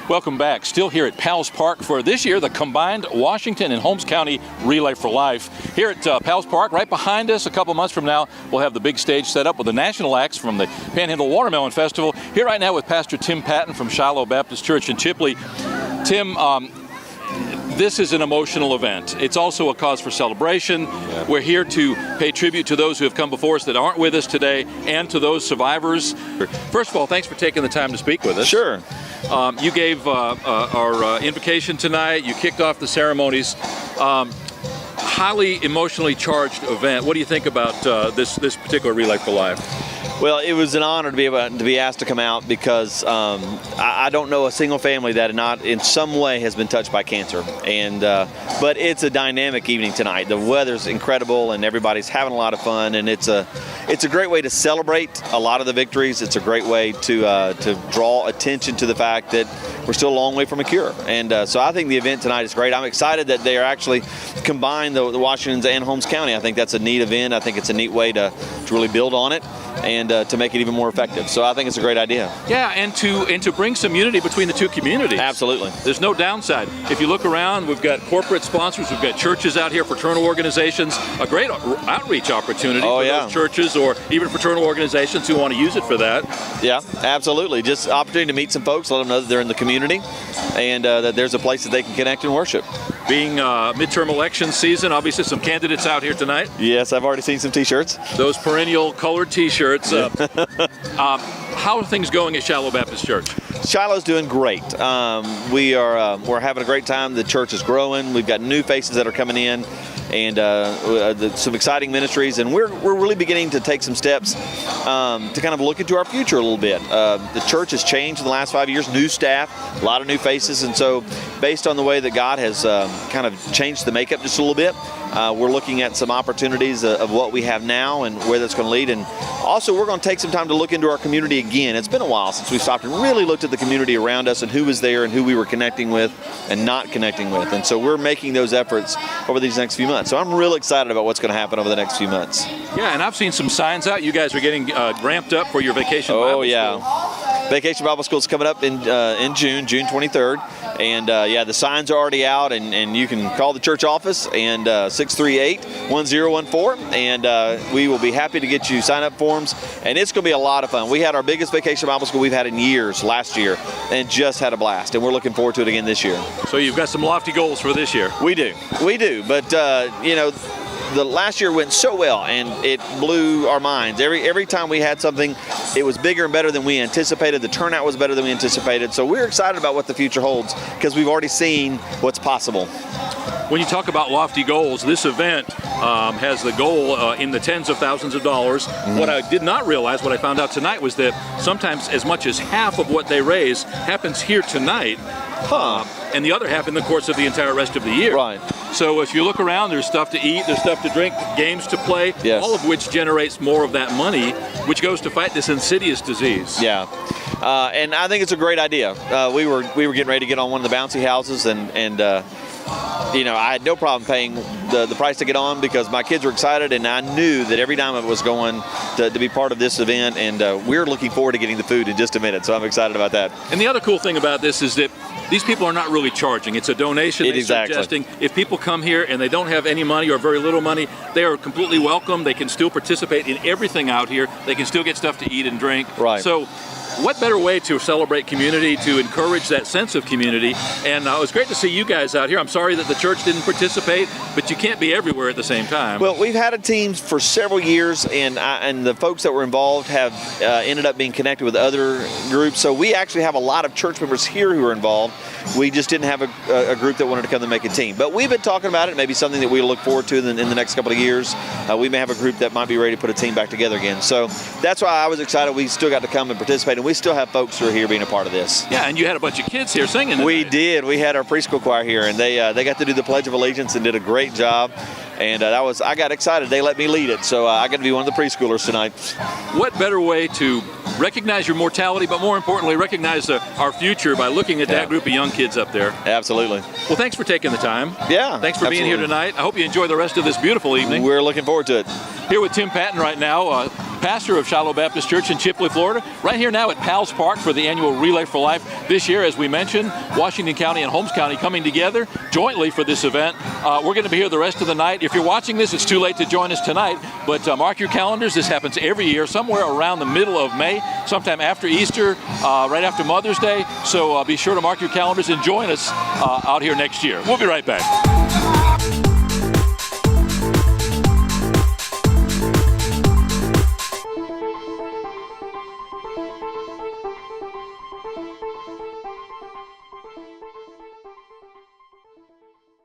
Welcome back. Still here at Powell's Park for this year, the combined Washington and Holmes County Relay for Life. Here at Powell's Park, right behind us, a couple months from now, we'll have the big stage set up with the national acts from the Panhandle Watermelon Festival. Here right now with Pastor Tim Patton from Shiloh Baptist Church in Chipley. Tim, this is an emotional event. It's also a cause for celebration. Yeah. We're here to pay tribute to those who have come before us that aren't with us today and to those survivors. First of all, thanks for taking the time to speak with us. Sure. You gave our invocation tonight. You kicked off the ceremonies. Highly emotionally charged event. What do you think about this particular Relay for Life? Well, it was an honor to be asked to come out because I don't know a single family that not in some way has been touched by cancer. And but it's a dynamic evening tonight. The weather's incredible and everybody's having a lot of fun, and it's a great way to celebrate a lot of the victories. It's a great way to draw attention to the fact that we're still a long way from a cure. And so I think the event tonight is great. I'm excited that they are actually combined the Washingtons and Holmes County. I think that's a neat event. I think it's a neat way to really build on it and to make it even more effective. So I think it's a great idea. Yeah, and to bring some unity between the two communities. Absolutely. There's no downside. If you look around, we've got corporate sponsors, we've got churches out here, fraternal organizations, a great outreach opportunity for those churches or even fraternal organizations who want to use it for that. Yeah, absolutely. Just opportunity to meet some folks, let them know that they're in the community and that there's a place that they can connect and worship. Being midterm election season, obviously some candidates out here tonight. Yes, I've already seen some t-shirts. Those perennial colored t-shirts. How are things going at Shiloh Baptist Church? Shiloh's doing great. We're having a great time. The church is growing. We've got new faces that are coming in, and some exciting ministries. And we're really beginning to take some steps to kind of look into our future a little bit. The church has changed in the last 5 years. New staff, a lot of new faces, and so based on the way that God has kind of changed the makeup just a little bit, we're looking at some opportunities of what we have now and where that's going to lead. And also, we're going to take some time to look into our community again. It's been a while since we stopped and really looked at the community around us and who was there and who we were connecting with and not connecting with. And so we're making those efforts over these next few months. So I'm real excited about what's going to happen over the next few months. Yeah, and I've seen some signs out. You guys are getting ramped up for your Vacation Bible School. Oh, yeah. Vacation Bible School is coming up in June 23rd. And the signs are already out, and you can call the church office and 638-1014, and we will be happy to get you sign-up forms. And it's going to be a lot of fun. We had our biggest Vacation Bible School we've had in years last year, and just had a blast. And we're looking forward to it again this year. So you've got some lofty goals for this year. We do. But the last year went so well, and it blew our minds. Every time we had something, it was bigger and better than we anticipated. The turnout was better than we anticipated. So we're excited about what the future holds because we've already seen what's possible. When you talk about lofty goals, this event has the goal in the tens of thousands of dollars. Mm-hmm. What I did not realize, what I found out tonight, was that sometimes as much as half of what they raise happens here tonight. And the other half in the course of the entire rest of the year. Right. So if you look around, there's stuff to eat, there's stuff to drink, games to play, all of which generates more of that money, which goes to fight this insidious disease. Yeah. And I think it's a great idea. We were getting ready to get on one of the bouncy houses, and I had no problem paying the price to get on because my kids were excited, and I knew that every dime of it was going to be part of this event, and we're looking forward to getting the food in just a minute, so I'm excited about that. And the other cool thing about this is that these people are not really charging. It's a donation. Exactly. Suggesting if people come here and they don't have any money or very little money, they are completely welcome. They can still participate in everything out here. They can still get stuff to eat and drink. Right. So what better way to celebrate community, to encourage that sense of community? And it was great to see you guys out here. I'm sorry that the church didn't participate, but you can't be everywhere at the same time. Well, we've had a team for several years, and the folks that were involved have ended up being connected with other groups. So we actually have a lot of church members here who are involved. We just didn't have a group that wanted to come and make a team. But we've been talking about it. Maybe something that we look forward to in the next couple of years. We may have a group that might be ready to put a team back together again. So that's why I was excited. We still got to come and participate, and we still have folks who are here being a part of this. Yeah, and you had a bunch of kids here singing tonight. We did. We had our preschool choir here, and they got to do the Pledge of Allegiance and did a great job. And I got excited. They let me lead it, so I got to be one of the preschoolers tonight. What better way to recognize your mortality, but more importantly, recognize our future by looking at that group of young kids up there? Absolutely. Well, thanks for taking the time. Yeah, thanks for being here tonight. I hope you enjoy the rest of this beautiful evening. We're looking forward to it. Here with Tim Patton right now. pastor of Shiloh Baptist Church in Chipley, Florida. Right here now at Powell's Park for the annual Relay for Life. This year, as we mentioned, Washington County and Holmes County coming together jointly for this event. We're going to be here the rest of the night. If you're watching this, it's too late to join us tonight, but mark your calendars. This happens every year, somewhere around the middle of May, sometime after Easter, right after Mother's Day. So be sure to mark your calendars and join us out here next year. We'll be right back.